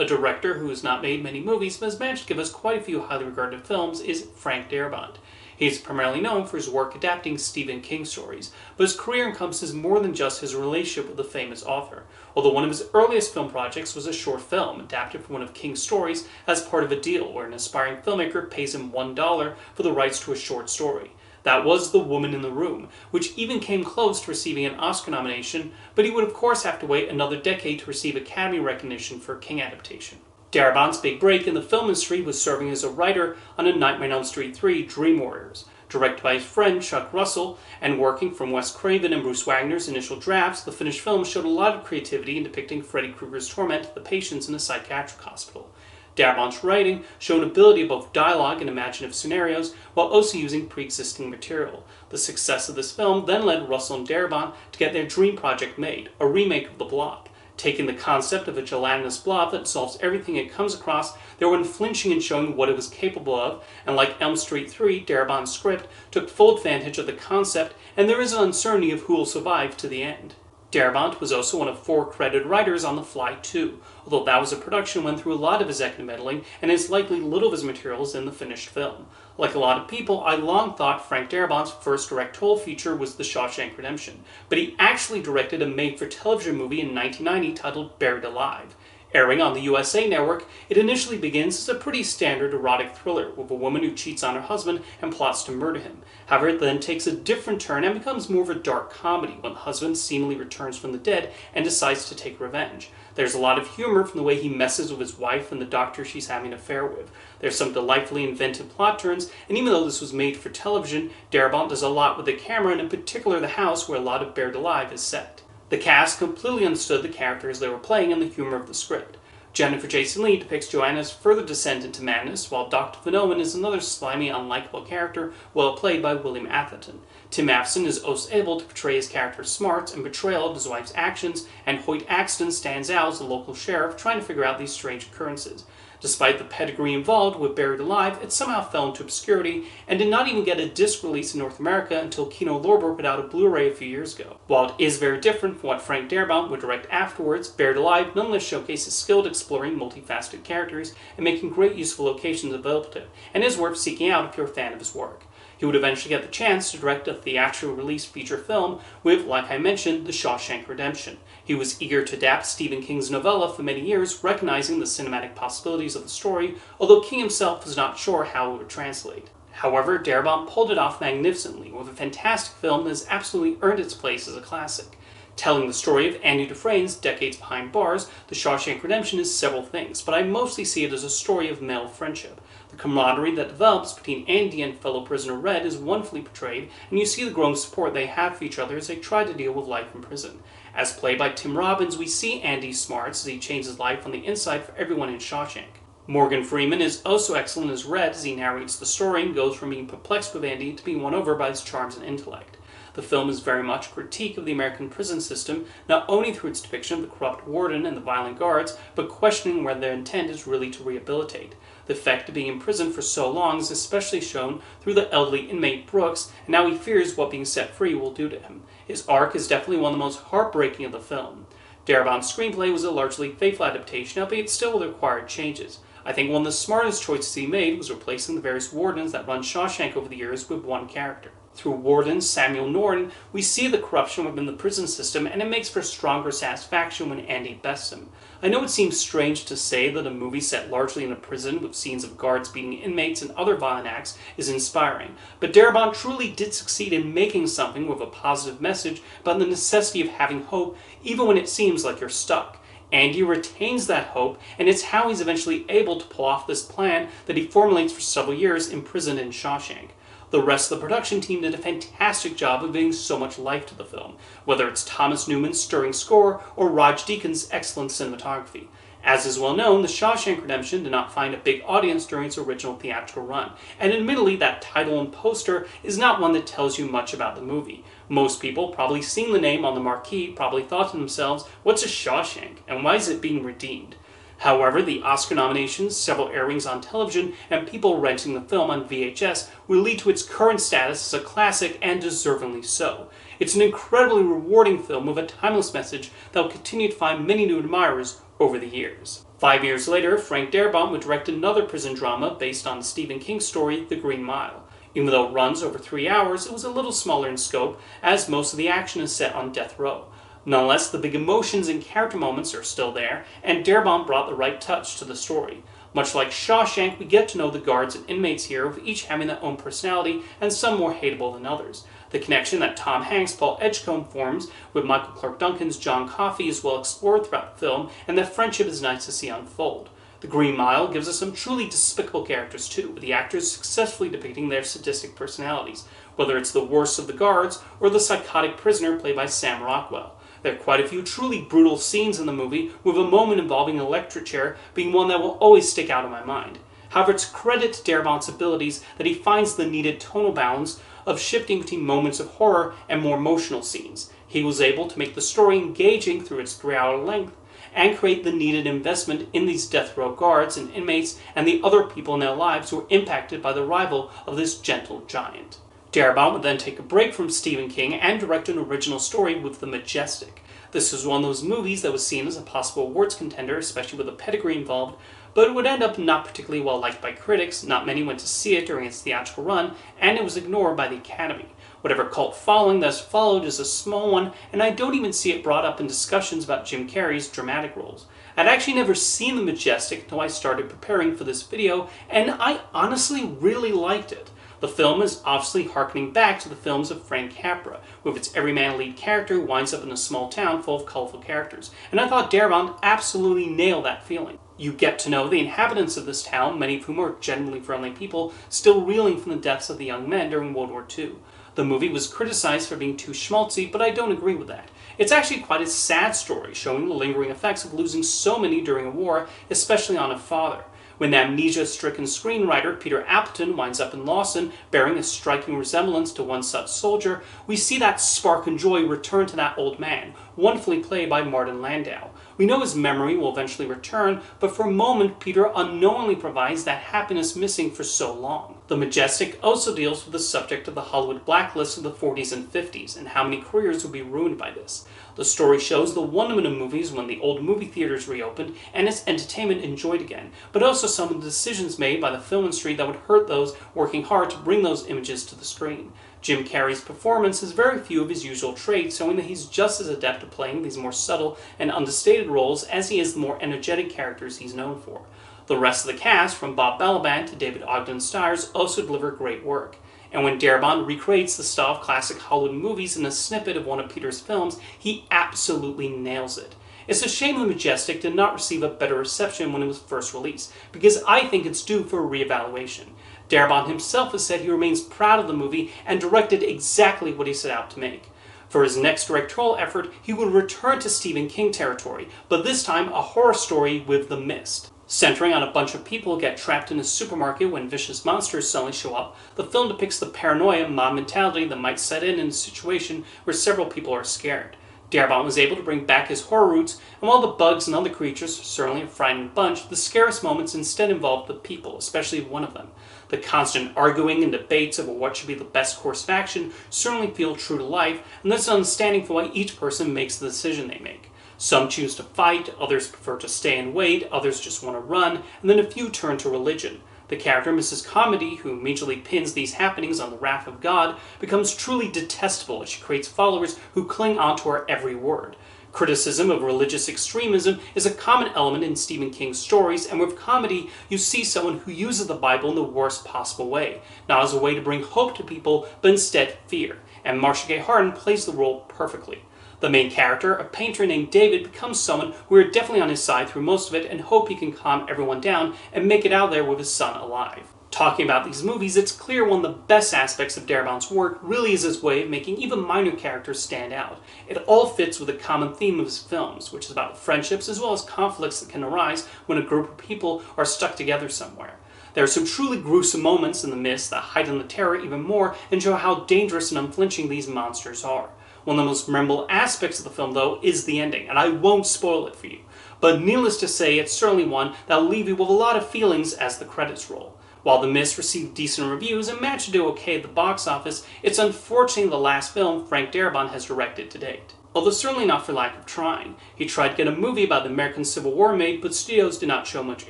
A director who has not made many movies but has managed to give us quite a few highly regarded films is Frank Darabont. He is primarily known for his work adapting Stephen King stories, but his career encompasses more than just his relationship with the famous author. Although one of his earliest film projects was a short film adapted from one of King's stories as part of a deal where an aspiring filmmaker pays him $1 for the rights to a short story. That was The Woman in the Room, which even came close to receiving an Oscar nomination, but he would of course have to wait another decade to receive Academy recognition for a King adaptation. Darabont's big break in the film industry was serving as a writer on A Nightmare on Elm Street 3: Dream Warriors. Directed by his friend Chuck Russell, and working from Wes Craven and Bruce Wagner's initial drafts, the finished film showed a lot of creativity in depicting Freddy Krueger's torment of the patients in a psychiatric hospital. Darabont's writing showed an ability of both dialogue and imaginative scenarios, while also using pre-existing material. The success of this film then led Russell and Darabont to get their dream project made, a remake of The Blob. Taking the concept of a gelatinous blob that solves everything it comes across, they were unflinching in showing what it was capable of, and like Elm Street 3, Darabont's script took full advantage of the concept, and there is an uncertainty of who will survive to the end. Darabont was also one of 4 credited writers on The Fly 2, although that was a production went through a lot of his executive meddling, and is likely little of his materials in the finished film. Like a lot of people, I long thought Frank Darabont's first directorial feature was The Shawshank Redemption, but he actually directed a made-for-television movie in 1990 titled Buried Alive. Airing on the USA Network, it initially begins as a pretty standard erotic thriller with a woman who cheats on her husband and plots to murder him. However, it then takes a different turn and becomes more of a dark comedy when the husband seemingly returns from the dead and decides to take revenge. There's a lot of humor from the way he messes with his wife and the doctor she's having an affair with. There's some delightfully inventive plot turns, and even though this was made for television, Darabont does a lot with the camera, and in particular the house where a lot of Buried Alive is set. The cast completely understood the characters they were playing and the humor of the script. Jennifer Jason Leigh depicts Joanna's further descent into madness, while Dr. Van Owen is another slimy, unlikable character, well played by William Atherton. Tim Matheson is also able to portray his character's smarts and betrayal of his wife's actions, and Hoyt Axton stands out as the local sheriff trying to figure out these strange occurrences. Despite the pedigree involved with Buried Alive, it somehow fell into obscurity and did not even get a disc release in North America until Kino Lorber put out a Blu-ray a few years ago. While it is very different from what Frank Darabont would direct afterwards, Buried Alive nonetheless showcases skill at exploring multifaceted characters and making great use of locations available to him, and is worth seeking out if you're a fan of his work. He would eventually get the chance to direct a theatrically released feature film with, like I mentioned, The Shawshank Redemption. He was eager to adapt Stephen King's novella for many years, recognizing the cinematic possibilities of the story, although King himself was not sure how it would translate. However, Darabont pulled it off magnificently, with a fantastic film that has absolutely earned its place as a classic. Telling the story of Andy Dufresne's decades behind bars, The Shawshank Redemption is several things, but I mostly see it as a story of male friendship. The camaraderie that develops between Andy and fellow prisoner Red is wonderfully portrayed, and you see the growing support they have for each other as they try to deal with life in prison. As played by Tim Robbins, we see Andy's smarts as he changes life on the inside for everyone in Shawshank. Morgan Freeman is also excellent as Red as he narrates the story and goes from being perplexed with Andy to being won over by his charms and intellect. The film is very much a critique of the American prison system, not only through its depiction of the corrupt warden and the violent guards, but questioning whether their intent is really to rehabilitate. The effect of being in prison for so long is especially shown through the elderly inmate Brooks, and now he fears what being set free will do to him. His arc is definitely one of the most heartbreaking of the film. Darabont's screenplay was a largely faithful adaptation, albeit still with required changes. I think one of the smartest choices he made was replacing the various wardens that run Shawshank over the years with one character. Through Warden Samuel Norton, we see the corruption within the prison system, and it makes for stronger satisfaction when Andy bests him. I know it seems strange to say that a movie set largely in a prison with scenes of guards beating inmates and other violent acts is inspiring, but Darabont truly did succeed in making something with a positive message about the necessity of having hope even when it seems like you're stuck. Andy retains that hope, and it's how he's eventually able to pull off this plan that he formulates for several years imprisoned in Shawshank. The rest of the production team did a fantastic job of giving so much life to the film, whether it's Thomas Newman's stirring score or Raj Deacon's excellent cinematography. As is well known, The Shawshank Redemption did not find a big audience during its original theatrical run, and admittedly that title and poster is not one that tells you much about the movie. Most people, probably seeing the name on the marquee, probably thought to themselves, what's a Shawshank, and why is it being redeemed? However, the Oscar nominations, several airings on television, and people renting the film on VHS will lead to its current status as a classic, and deservingly so. It's an incredibly rewarding film with a timeless message that will continue to find many new admirers over the years. 5 years later, Frank Darabont would direct another prison drama based on Stephen King's story, The Green Mile. Even though it runs over 3 hours, it was a little smaller in scope, as most of the action is set on death row. Nonetheless, the big emotions and character moments are still there, and Darabont brought the right touch to the story. Much like Shawshank, we get to know the guards and inmates here, with each having their own personality and some more hateable than others. The connection that Tom Hanks' Paul Edgecombe forms with Michael Clarke Duncan's John Coffey is well explored throughout the film, and that friendship is nice to see unfold. The Green Mile gives us some truly despicable characters too, with the actors successfully depicting their sadistic personalities, whether it's the worst of the guards or the psychotic prisoner played by Sam Rockwell. There are quite a few truly brutal scenes in the movie, with a moment involving an electric chair being one that will always stick out in my mind. However, it's credit to Darabont's abilities that he finds the needed tonal balance of shifting between moments of horror and more emotional scenes. He was able to make the story engaging through its 3-hour length, and create the needed investment in these death row guards and inmates and the other people in their lives who are impacted by the arrival of this gentle giant. Darabont would then take a break from Stephen King and direct an original story with The Majestic. This was one of those movies that was seen as a possible awards contender, especially with a pedigree involved, but it would end up not particularly well liked by critics. Not many went to see it during its theatrical run, and it was ignored by the Academy. Whatever cult following thus followed is a small one, and I don't even see it brought up in discussions about Jim Carrey's dramatic roles. I'd actually never seen The Majestic until I started preparing for this video, and I honestly really liked it. The film is obviously harkening back to the films of Frank Capra, with its everyman lead character who winds up in a small town full of colorful characters, and I thought Darabont absolutely nailed that feeling. You get to know the inhabitants of this town, many of whom are generally friendly people, still reeling from the deaths of the young men during World War II. The movie was criticized for being too schmaltzy, but I don't agree with that. It's actually quite a sad story, showing the lingering effects of losing so many during a war, especially on a father. When the amnesia-stricken screenwriter Peter Appleton winds up in Lawson, bearing a striking resemblance to one such soldier, we see that spark and joy return to that old man, wonderfully played by Martin Landau. We know his memory will eventually return, but for a moment Peter unknowingly provides that happiness missing for so long. The Majestic also deals with the subject of the Hollywood blacklist of the 40s and 50s, and how many careers would be ruined by this. The story shows the wonderment of movies when the old movie theaters reopened and its entertainment enjoyed again, but also some of the decisions made by the film industry that would hurt those working hard to bring those images to the screen. Jim Carrey's performance has very few of his usual traits, showing that he's just as adept at playing these more subtle and understated roles as he is the more energetic characters he's known for. The rest of the cast, from Bob Balaban to David Ogden Stiers, also deliver great work. And when Darabont recreates the style of classic Hollywood movies in a snippet of one of Peter's films, he absolutely nails it. It's a shame The Majestic did not receive a better reception when it was first released, because I think it's due for a reevaluation. Darabont himself has said he remains proud of the movie and directed exactly what he set out to make. For his next directorial effort, he would return to Stephen King territory, but this time a horror story with The Mist. Centering on a bunch of people who get trapped in a supermarket when vicious monsters suddenly show up, the film depicts the paranoia mob mentality that might set in a situation where several people are scared. Darabont was able to bring back his horror roots, and while the bugs and other creatures are certainly a frightening bunch, the scariest moments instead involved the people, especially one of them. The constant arguing and debates over what should be the best course of action certainly feel true to life, and there's an understanding for why each person makes the decision they make. Some choose to fight, others prefer to stay and wait, others just want to run, and then a few turn to religion. The character Mrs. Comedy, who immediately pins these happenings on the wrath of God, becomes truly detestable as she creates followers who cling onto her every word. Criticism of religious extremism is a common element in Stephen King's stories, and with Comedy, you see someone who uses the Bible in the worst possible way, not as a way to bring hope to people, but instead fear, and Marcia Gay Harden plays the role perfectly. The main character, a painter named David, becomes someone who are definitely on his side through most of it and hope he can calm everyone down and make it out there with his son alive. Talking about these movies, it's clear one of the best aspects of Darabont's work really is his way of making even minor characters stand out. It all fits with a common theme of his films, which is about friendships as well as conflicts that can arise when a group of people are stuck together somewhere. There are some truly gruesome moments in The Mist that heighten the terror even more and show how dangerous and unflinching these monsters are. One of the most memorable aspects of the film, though, is the ending, and I won't spoil it for you. But needless to say, it's certainly one that'll leave you with a lot of feelings as the credits roll. While The Mist received decent reviews and managed to do okay at the box office, it's unfortunately the last film Frank Darabont has directed to date. although certainly not for lack of trying. He tried to get a movie about the American Civil War made, but studios did not show much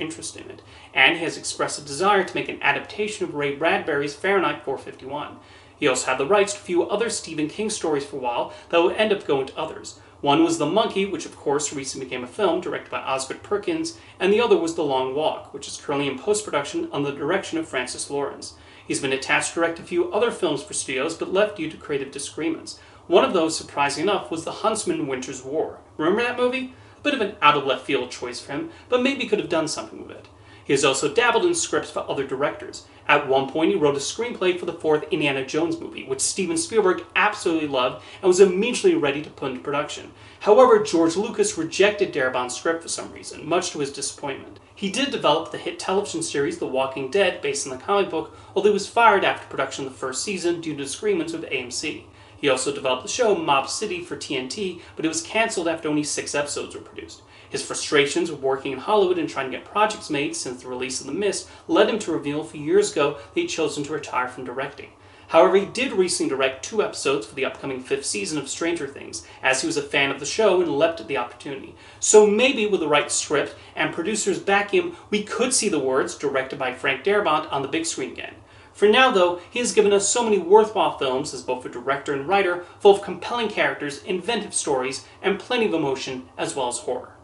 interest in it, and he has expressed a desire to make an adaptation of Ray Bradbury's Fahrenheit 451. He also had the rights to a few other Stephen King stories for a while that would end up going to others. One was The Monkey, which of course recently became a film directed by Osgood Perkins, and the other was The Long Walk, which is currently in post-production under the direction of Francis Lawrence. He's been attached to direct a few other films for studios, but left due to creative disagreements. One of those, surprisingly enough, was The Huntsman Winter's War. Remember that movie? A bit of an out-of-left-field choice for him, but maybe could have done something with it. He has also dabbled in scripts for other directors. At one point, he wrote a screenplay for the fourth Indiana Jones movie, which Steven Spielberg absolutely loved and was immediately ready to put into production. However, George Lucas rejected Darabont's script for some reason, much to his disappointment. He did develop the hit television series The Walking Dead, based on the comic book, although he was fired after production of the first season due to disagreements with AMC. He also developed the show Mob City for TNT, but it was cancelled after only 6 episodes were produced. His frustrations with working in Hollywood and trying to get projects made since the release of The Mist led him to reveal a few years ago that he'd chosen to retire from directing. However, he did recently direct 2 episodes for the upcoming 5th season of Stranger Things, as he was a fan of the show and leapt at the opportunity. So maybe with the right script and producers backing him, we could see the words, directed by Frank Darabont, on the big screen again. For now, though, he has given us so many worthwhile films as both a director and writer, full of compelling characters, inventive stories, and plenty of emotion, as well as horror.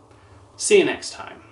See you next time.